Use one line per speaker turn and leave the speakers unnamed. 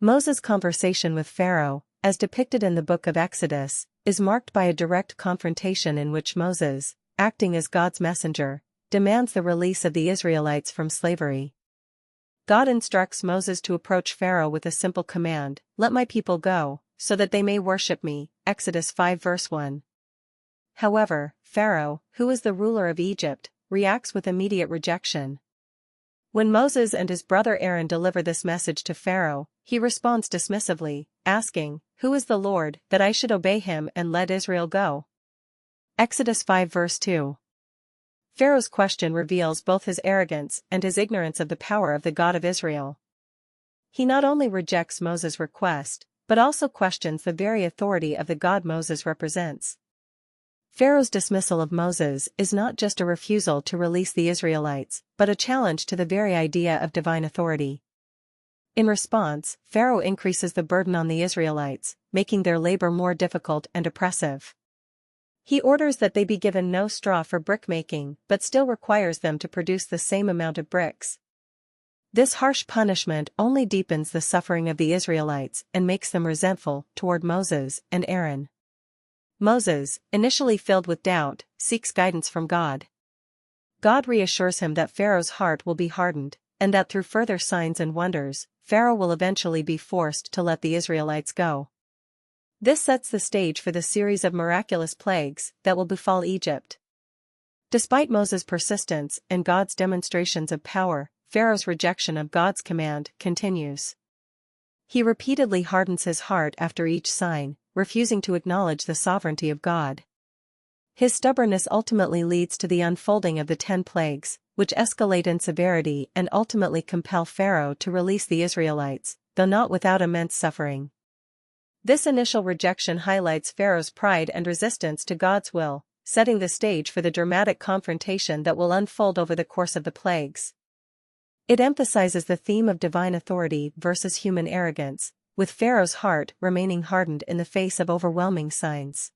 Moses' conversation with Pharaoh, as depicted in the book of Exodus, is marked by a direct confrontation in which Moses, acting as God's messenger, demands the release of the Israelites from slavery. God instructs Moses to approach Pharaoh with a simple command, "Let my people go, so that they may worship me." Exodus 5 verse 1. However, Pharaoh, who is the ruler of Egypt, reacts with immediate rejection. When Moses and his brother Aaron deliver this message to Pharaoh, he responds dismissively, asking, "Who is the Lord, that I should obey him and let Israel go?" Exodus 5 verse 2. Pharaoh's question reveals both his arrogance and his ignorance of the power of the God of Israel. He not only rejects Moses' request, but also questions the very authority of the God Moses represents. Pharaoh's dismissal of Moses is not just a refusal to release the Israelites, but a challenge to the very idea of divine authority. In response, Pharaoh increases the burden on the Israelites, making their labor more difficult and oppressive. He orders that they be given no straw for brickmaking, but still requires them to produce the same amount of bricks. This harsh punishment only deepens the suffering of the Israelites and makes them resentful toward Moses and Aaron. Moses, initially filled with doubt, seeks guidance from God. God reassures him that Pharaoh's heart will be hardened, and that through further signs and wonders, Pharaoh will eventually be forced to let the Israelites go. This sets the stage for the series of miraculous plagues that will befall Egypt. Despite Moses' persistence and God's demonstrations of power, Pharaoh's rejection of God's command continues. He repeatedly hardens his heart after each sign, refusing to acknowledge the sovereignty of God. His stubbornness ultimately leads to the unfolding of the 10 plagues, which escalate in severity and ultimately compel Pharaoh to release the Israelites, though not without immense suffering. This initial rejection highlights Pharaoh's pride and resistance to God's will, setting the stage for the dramatic confrontation that will unfold over the course of the plagues. It emphasizes the theme of divine authority versus human arrogance, with Pharaoh's heart remaining hardened in the face of overwhelming signs.